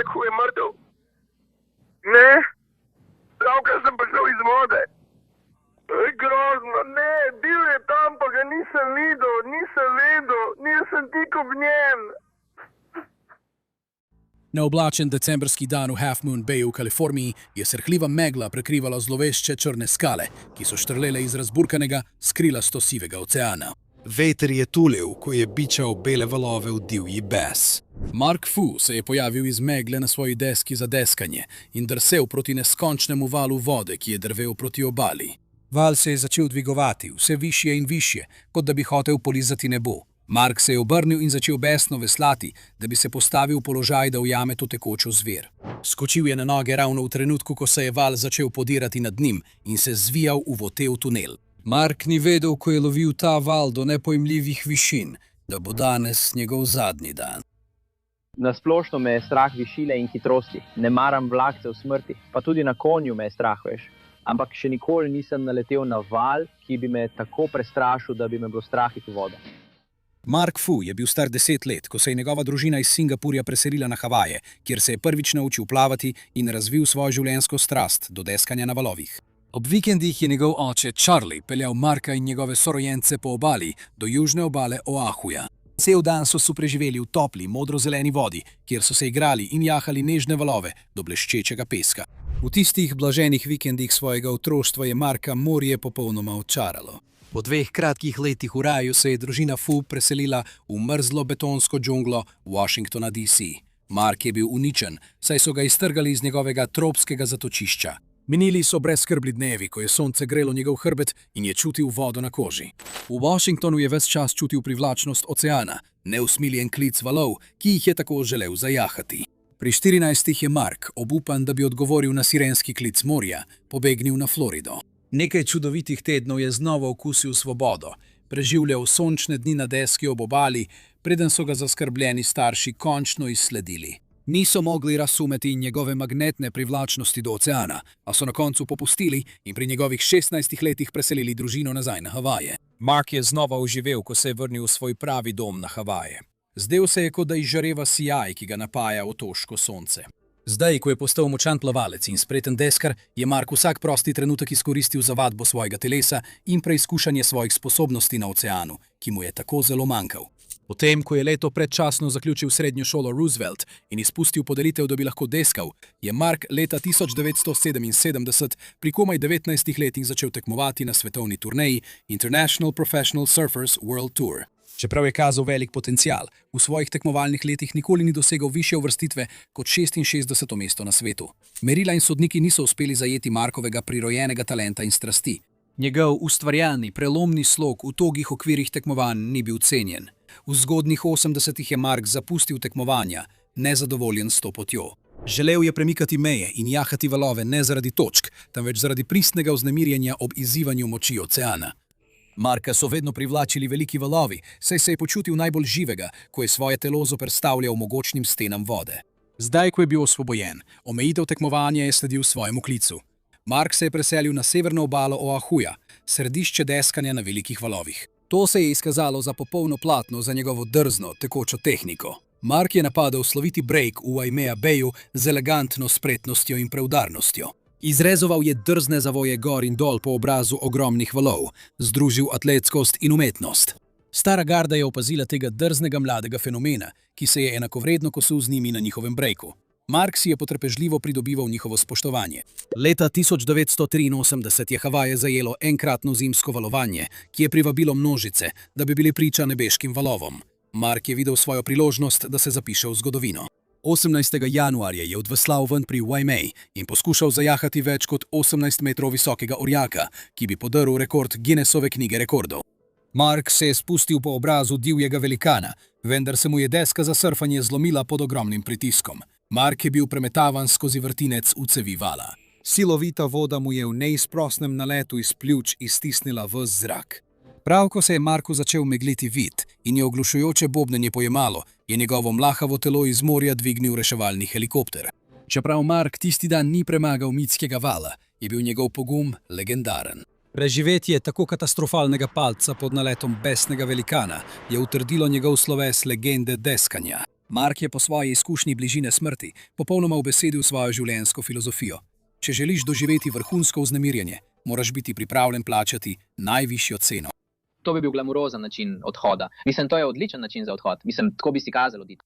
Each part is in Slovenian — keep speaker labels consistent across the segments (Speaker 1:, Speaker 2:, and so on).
Speaker 1: Mark Hu je mrtev? Ne, pravkar sem prišel iz vode. Grozno, ne, bil je tam, pa ga nisem vedel, nisem tik ob njem.
Speaker 2: Neoblačen decembrski dan v Half Moon Bayu v Kaliforniji je srhljiva megla prekrivala zlovešče črne skale, ki so štrlele iz razburkanega, skrilasto sivega oceana.
Speaker 3: Veter je tulil, ko je bičal bele valove v divji bes.
Speaker 2: Mark Fu se je pojavil iz megle na svoji deski za deskanje in drsel proti neskončnemu valu vode, ki je drvel proti obali.
Speaker 4: Val se je začel dvigovati, vse višje in višje, kot da bi hotel polizati nebo. Mark se je obrnil in začel besno veslati, da bi se postavil v položaj, da ujame to tekočo zver. Skočil je na noge ravno v trenutku, ko se je val začel podirati nad njim in se zvijal v votel tunel. Mark ni vedel, ko je lovil ta val do nepojmljivih višin, da bo danes njegov zadnji dan.
Speaker 5: Nasplošno me je strah višine in hitrosti. Ne maram vlakcev smrti, pa tudi na konju me je strah, veš. Ampak še nikoli nisem naletel na val, ki bi me tako prestrašil, da bi me bilo strah iti v vodo.
Speaker 4: Mark Fu je bil star 10 let, ko se je njegova družina iz Singapurja preselila na Havaje, kjer se je prvič naučil plavati in razvil svojo življenjsko strast do deskanja na valovih. Ob vikendih je njegov oče Charlie peljal Marka in njegove sorojence po obali do južne obale Oahuja. Cel dan so preživeli v topli, modro-zeleni vodi, kjer so se igrali in jahali nežne valove do bleščečega peska. V tistih blaženih vikendih svojega otroštva je Marka morje popolnoma očaralo. Po 2 kratkih letih v raju se je družina Fu preselila v mrzlo betonsko džunglo Washingtona DC. Mark je bil uničen, saj so ga iztrgali iz njegovega tropskega zatočišča. Minili so brezskrbni dnevi, ko je sonce grelo njegov hrbet in je čutil vodo na koži. V Washingtonu je ves čas čutil privlačnost oceana, neusmiljen klic valov, ki jih je tako želel zajahati. Pri 14 je Mark, obupan, da bi odgovoril na sirenski klic morja, pobegnil na Florido. Nekaj čudovitih tednov je znova okusil svobodo, preživljal sončne dni na deski ob obali, preden so ga zaskrbljeni starši končno izsledili. Niso mogli razumeti njegove magnetne privlačnosti do oceana, a so na koncu popustili in pri njegovih 16 letih preselili družino nazaj na Havaje. Mark je znova oživel, ko se je vrnil v svoj pravi dom na Havaje. Zdel se je, kot da izžareva sijaj, ki ga napaja otoško sonce. Zdaj, ko je postal močan plavalec in spreten deskar, je Mark vsak prosti trenutek izkoristil za vadbo svojega telesa in preizkušanje svojih sposobnosti na oceanu, ki mu je tako zelo manjkal. Potem, ko je leto predčasno zaključil srednjo šolo Roosevelt in izpustil podelitev, da bi lahko deskal, je Mark leta 1977 pri komaj 19 letih začel tekmovati na svetovni turneji International Professional Surfers World Tour. Čeprav je kazal velik potencial, v svojih tekmovalnih letih nikoli ni dosegal višje uvrstitve kot 66. mesto na svetu. Merila in sodniki niso uspeli zajeti Markovega prirojenega talenta in strasti. Njegov ustvarjalni, prelomni slog v togih okvirih tekmovanj ni bil cenjen. V zgodnjih 80-ih je Mark zapustil tekmovanja, nezadovoljen s to potjo. Želel je premikati meje in jahati valove ne zaradi točk, temveč zaradi pristnega vznemirjenja ob izzivanju moči oceana. Marka so vedno privlačili veliki valovi, saj se je počutil najbolj živega, ko je svoje telo zoperstavljal mogočnim stenam vode. Zdaj, ko je bil osvobojen, omejitev tekmovanja je sledil svojemu klicu. Mark se je preselil na severno obalo Oahuja, središče deskanja na velikih valovih. To se je izkazalo za popolno platno za njegovo drzno, tekočo tehniko. Mark je napadel sloviti break v Waimea Bayu z elegantno spretnostjo in preudarnostjo. Izrezoval je drzne zavoje gor in dol po obrazu ogromnih valov, združil atletskost in umetnost. Stara garda je opazila tega drznega mladega fenomena, ki se je enakovredno kosul z njimi na njihovem brejku. Mark si je potrpežljivo pridobival njihovo spoštovanje. Leta 1983 je Havaje zajelo enkratno zimsko valovanje, ki je privabilo množice, da bi bili priča nebeškim valovom. Mark je videl svojo priložnost, da se zapiše v zgodovino. 18. januarja je odveslal ven pri Waimea in poskušal zajahati več kot 18 metrov visokega orjaka, ki bi podrl rekord Guinnessove knjige rekordov. Mark se je spustil po obrazu divjega velikana, vendar se mu je deska za surfanje zlomila pod ogromnim pritiskom. Mark je bil premetavan skozi vrtinec v cevi vala. Silovita voda mu je v neizprosnem naletu iz pljuč iztisnila ves zrak. Prav ko se je Marku začel megliti vid in je oglušujoče bobnenje pojemalo, je njegovo mlahavo telo iz morja dvignil reševalni helikopter. Čeprav Mark tisti dan ni premagal mitskega vala, je bil njegov pogum legendaren. Preživetje tako katastrofalnega palca pod naletom besnega velikana je utrdilo njegov sloves legende deskanja. Mark je po svoji izkušnji bližine smrti popolnoma ubesedil svojo življenjsko filozofijo. Če želiš doživeti vrhunsko vznemirjenje, moraš biti pripravljen plačati najvišjo ceno.
Speaker 5: To bi bil glamurozen način odhoda. Mislim, to je odličen način za odhod. Mislim, tako bi si kazalo oditi.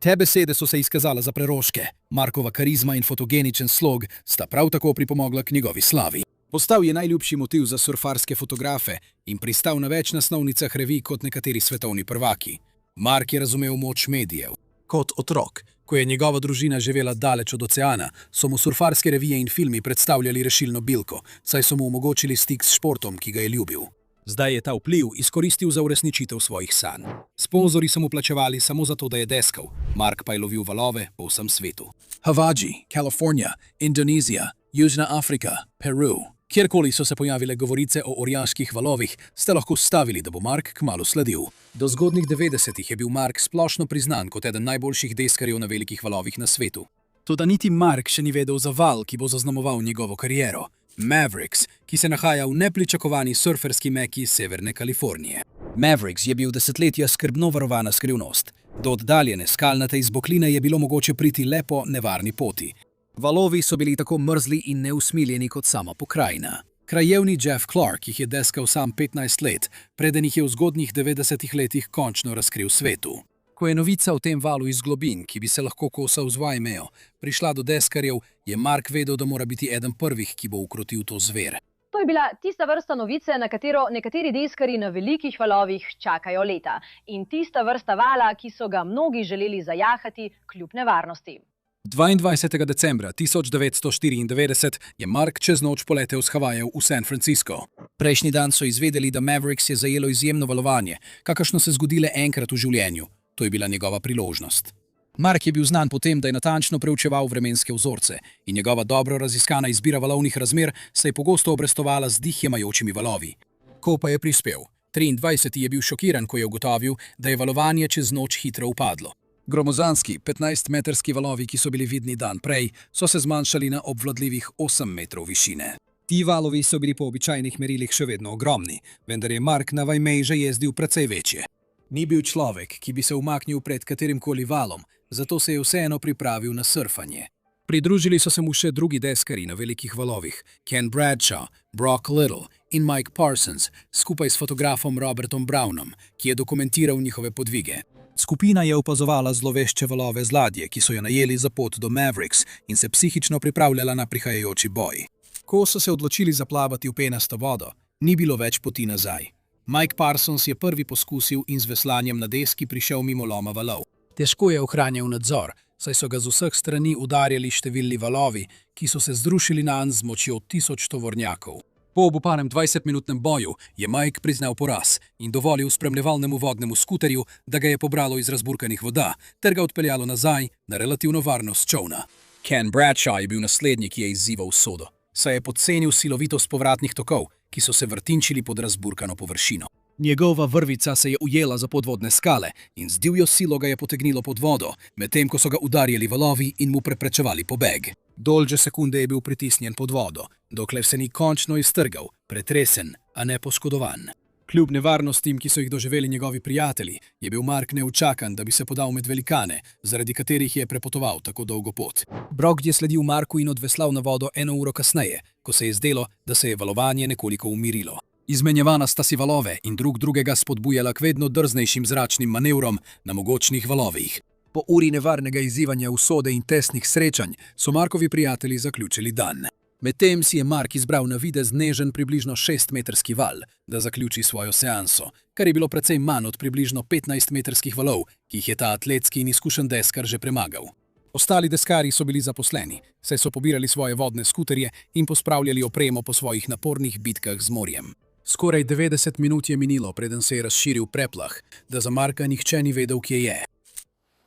Speaker 4: Te besede so se izkazale za preroške. Markova karizma in fotogeničen slog sta prav tako pripomogla k njegovi slavi. Postal je najljubši motiv za surfarske fotografe in pristal na več naslovnicah revij kot nekateri svetovni prvaki. Mark je razumel moč medijev. Kot otrok, ko je njegova družina živela daleč od oceana, so mu surfarske revije in filmi predstavljali rešilno bilko, saj so mu omogočili stik s športom, ki ga je ljubil. Zdaj je ta vpliv izkoristil za uresničitev svojih sanj. Sponzorji so mu plačevali samo zato, da je deskal, Mark pa je lovil valove po vsem svetu. Havaji, Kalifornija, Indonezija, Južna Afrika, Peru. Kjerkoli so se pojavile govorice o orjaških valovih, ste lahko stavili, da bo Mark kmalu sledil. Do zgodnjih 90-ih je bil Mark splošno priznan kot eden najboljših deskarjev na velikih valovih na svetu. Toda niti Mark še ni vedel za val, ki bo zaznamoval njegovo kariero. Mavericks, ki se nahaja v nepričakovani surferski meki severne Kalifornije. Mavericks je bil desetletja skrbno varovana skrivnost. Do oddaljene skalnate izbokline je bilo mogoče priti le po nevarni poti. Valovi so bili tako mrzli in neusmiljeni kot sama pokrajina. Krajevni Jeff Clark jih je deskal sam 15 let, preden jih je v zgodnjih 90-ih letih končno razkril svetu. Ko je novica o tem valu iz globin, ki bi se lahko kosal z Vaimejo, prišla do deskarjev, je Mark vedel, da mora biti eden prvih, ki bo ukrotil to zver.
Speaker 6: To je bila tista vrsta novice, na katero nekateri deskarji na velikih valovih čakajo leta. In tista vrsta vala, ki so ga mnogi želeli zajahati kljub nevarnosti.
Speaker 4: 22. decembra 1994 je Mark čez noč poletel z Havajev v San Francisco. Prejšnji dan so izvedeli, da Mavericks je zajelo izjemno valovanje, kakršno se zgodile enkrat v življenju. To je bila njegova priložnost. Mark je bil znan po tem, da je natančno preučeval vremenske vzorce in njegova dobro raziskana izbira valovnih razmer se je pogosto obrestovala z dihjemajočimi valovi. Ko pa je prispel, 23. je bil šokiran, ko je ugotovil, da je valovanje čez noč hitro upadlo. Gromozanski 15-metrski valovi, ki so bili vidni dan prej, so se zmanjšali na obvladljivih 8 metrov višine. Ti valovi so bili po običajnih merilih še vedno ogromni, vendar je Mark na Vaimeji že jezdil precej večje. Ni bil človek, ki bi se umaknil pred katerimkoli valom, zato se je vseeno pripravil na surfanje. Pridružili so se mu še drugi deskarji na velikih valovih, Ken Bradshaw, Brock Little in Mike Parsons, skupaj s fotografom Robertom Brownom, ki je dokumentiral njihove podvige. Skupina je opazovala zlovešče valove z ladje, ki so jo najeli za pot do Mavericks in se psihično pripravljala na prihajajoči boj. Ko so se odločili zaplavati v penasto vodo, ni bilo več poti nazaj. Mike Parsons je prvi poskusil in z veslanjem na deski prišel mimo loma valov. Težko je ohranjal nadzor, saj so ga z vseh strani udarjali številni valovi, ki so se združili nanj z močjo 1000 tovornjakov. Po obupanem 20-minutnem boju je Mike priznal poraz in dovolil spremljevalnemu vodnemu skuterju, da ga je pobralo iz razburkanih voda ter ga odpeljalo nazaj na relativno varnost čovna. Ken Bradshaw je bil naslednji, ki je izzival usodo, saj je podcenil silovitost povratnih tokov, ki so se vrtinčili pod razburkano površino. Njegova vrvica se je ujela za podvodne skale in z divjo silo ga je potegnilo pod vodo, medtem ko so ga udarjali valovi in mu preprečevali pobeg. Dolže sekunde je bil pritisnjen pod vodo, dokler se ni končno iztrgal, pretresen, a ne poškodovan. Kljub nevarnostim, ki so jih doživeli njegovi prijatelji, je bil Mark neučakan, da bi se podal med velikane, zaradi katerih je prepotoval tako dolgo pot. Brock je sledil Marku in odveslal na vodo 1 uro kasneje, ko se je zdelo, da se je valovanje nekoliko umirilo. Izmenjevana sta si valove in drug drugega spodbujala k vedno drznejšim zračnim manevrom na mogočnih valovih. Po uri nevarnega izzivanja usode in tesnih srečanj so Markovi prijatelji zaključili dan. Medtem si je Mark izbral na videz nežen približno 6-metrski val, da zaključi svojo seanso, kar je bilo precej manj od približno 15-metrskih valov, ki jih je ta atletski in izkušen deskar že premagal. Ostali deskarji so bili zaposleni, saj so pobirali svoje vodne skuterje in pospravljali opremo po svojih napornih bitkah z morjem. Skoraj 90 minut je minilo, preden se je razširil preplah, da za Marka nihče ni vedel, kje je.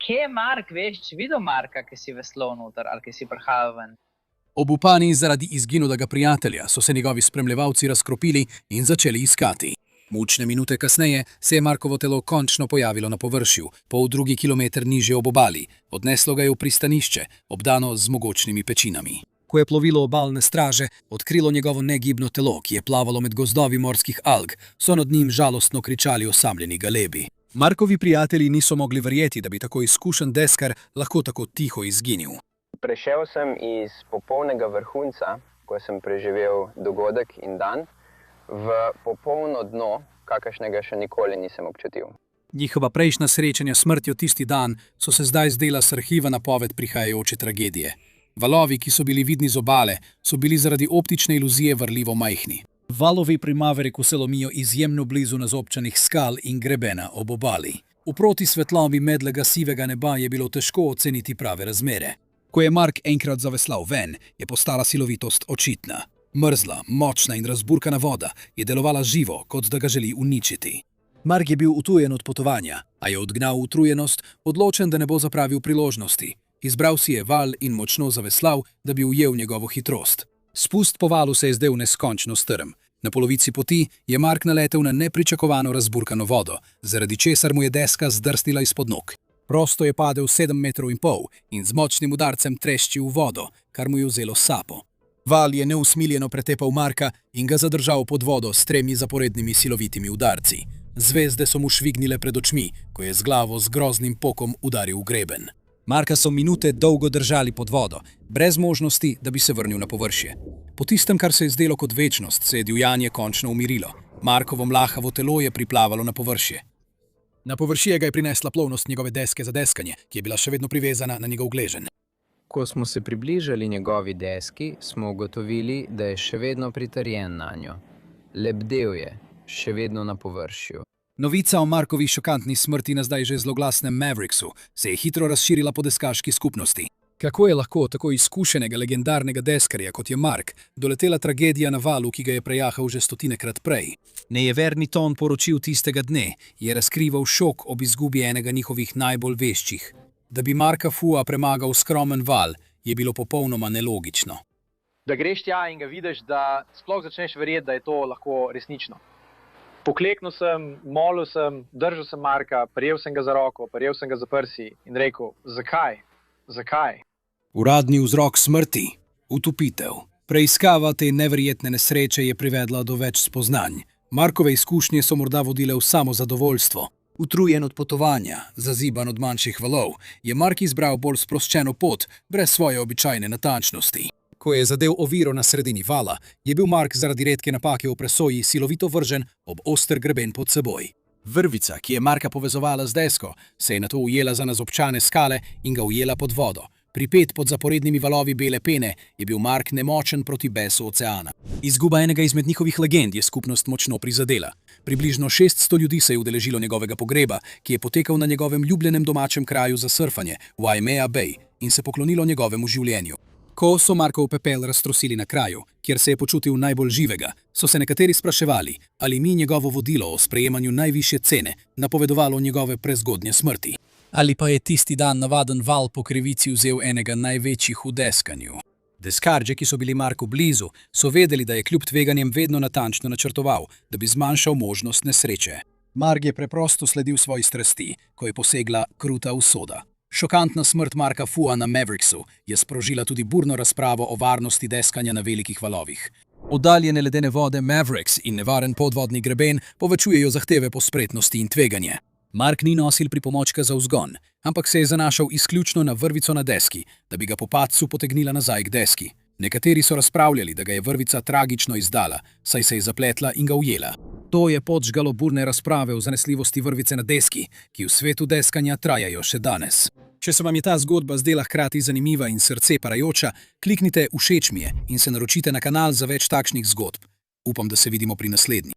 Speaker 7: Kje je Mark, veš, če videl Marka, ki si veslal noter ali ki si prihajal ven?
Speaker 2: Obupani zaradi izginulega prijatelja so se njegovi spremljevalci razkropili in začeli iskati. Mučne minute kasneje se je Markovo telo končno pojavilo na površju, pol drugi kilometer nižje ob obali. Odneslo ga je v pristanišče, obdano z mogočnimi pečinami. Ko je plovilo obalne straže odkrilo njegovo negibno telo, ki je plavalo med gozdovi morskih alg, so nad njim žalostno kričali osamljeni galebi. Markovi prijatelji niso mogli verjeti, da bi tako izkušen deskar lahko tako tiho izginil.
Speaker 8: Prešel sem iz popolnega vrhunca, ko sem preživel dogodek in dan, v popolno dno, kakršnega še nikoli nisem občutil.
Speaker 2: Njihova prejšnja srečanja s smrtjo tisti dan so se zdaj zdela s arhiva napoved prihajajoče tragedije. Valovi, ki so bili vidni z obale, so bili zaradi optične iluzije vrljivo majhni. Valovi primaveri, ko se lomijo izjemno blizu nazobčanih skal in grebena ob obali. Uproti svetlobi medlega sivega neba je bilo težko oceniti prave razmere. Ko je Mark enkrat zaveslal ven, je postala silovitost očitna. Mrzla, močna in razburkana voda je delovala živo, kot da ga želi uničiti. Mark je bil utujen od potovanja, a je odgnal utrujenost, odločen, da ne bo zapravil priložnosti. Izbral si je val in močno zaveslal, da bi ujel njegovo hitrost. Spust po valu se je zdel neskončno strm. Na polovici poti je Mark naletel na nepričakovano razburkano vodo, zaradi česar mu je deska zdrsnila izpod nog. Prosto je padel 7,5 metrov in z močnim udarcem treščil v vodo, kar mu je vzelo sapo. Val je neusmiljeno pretepal Marka in ga zadržal pod vodo s 3 zaporednimi silovitimi udarci. Zvezde so mu švignile pred očmi, ko je z glavo z groznim pokom udaril v greben. Marka so minute dolgo držali pod vodo, brez možnosti, da bi se vrnil na površje. Po tistem, kar se je zdelo kot večnost, se je divjanje končno umirilo. Markovo mlahavo telo je priplavalo na površje. Na površje ga je prinesla plovnost njegove deske za deskanje, ki je bila še vedno privezana na njegov gleženj.
Speaker 8: Ko smo se približali njegovi deski, smo ugotovili, da je še vedno pritrjen na njo. Lebdel je, še vedno na površju.
Speaker 2: Novica o Markovi šokantni smrti na zdaj že zloglasnem Mavericksu se je hitro razširila po deskaški skupnosti. Kako je lahko tako izkušenega legendarnega deskarja, kot je Mark, doletela tragedija na valu, ki ga je prejahal že stotinekrat prej? Nejeverni ton poročil tistega dne je razkrival šok ob izgubi enega njihovih najbolj veščih. Da bi Marka Fua premagal skromen val, je bilo popolnoma nelogično.
Speaker 5: Da greš tja in ga vidiš, da sploh začneš verjeti, da je to lahko resnično. Pokleknil sem, molil sem, držal sem Marka, prijel sem ga za roko, prijel sem ga za prsi in rekel, zakaj? Zakaj?
Speaker 2: Uradni vzrok smrti, utopitev. Preiskava te neverjetne nesreče je privedla do več spoznanj. Markove izkušnje so morda vodile v samozadovoljstvo. Utrujen od potovanja, zaziban od manjših valov, je Mark izbral bolj sproščeno pot, brez svoje običajne natančnosti. Ko je zadev oviro na sredini vala, je bil Mark zaradi redke napake v presoji silovito vržen ob oster greben pod seboj. Vrvica, ki je Marka povezovala z desko, se je nato ujela za nazobčane skale in ga ujela pod vodo. Pripet pod zaporednimi valovi bele pene je bil Mark nemočen proti besu oceana. Izguba enega izmed njihovih legend je skupnost močno prizadela. Približno 600 ljudi se je udeležilo njegovega pogreba, ki je potekal na njegovem ljubljenem domačem kraju za surfanje, Waimea Bay, in se poklonilo njegovemu življenju. Ko so Markov pepel raztrosili na kraju, kjer se je počutil najbolj živega, so se nekateri spraševali, ali ni njegovo vodilo o sprejemanju najvišje cene napovedovalo njegove prezgodnje smrti. Ali pa je tisti dan navaden val po krivici vzel enega največjih v deskanju. Deskarđe, ki so bili Marku blizu, so vedeli, da je kljub tveganjem vedno natančno načrtoval, da bi zmanjšal možnost nesreče. Mark je preprosto sledil svoji strasti, ko je posegla kruta usoda. Šokantna smrt Marka Fua na Mavericksu je sprožila tudi burno razpravo o varnosti deskanja na velikih valovih. Oddaljene ledene vode Mavericks in nevaren podvodni greben povečujejo zahteve po spretnosti in tveganje. Mark ni nosil pripomočka za vzgon, ampak se je zanašal izključno na vrvico na deski, da bi ga po padcu potegnila nazaj k deski. Nekateri so razpravljali, da ga je vrvica tragično izdala, saj se je zapletla in ga ujela. To je podžgalo burne razprave o zanesljivosti vrvice na deski, ki v svetu deskanja trajajo še danes. Če se vam je ta zgodba zdela hkrati zanimiva in srce parajoča, kliknite všeč mi je in se naročite na kanal za več takšnih zgodb. Upam, da se vidimo pri naslednji.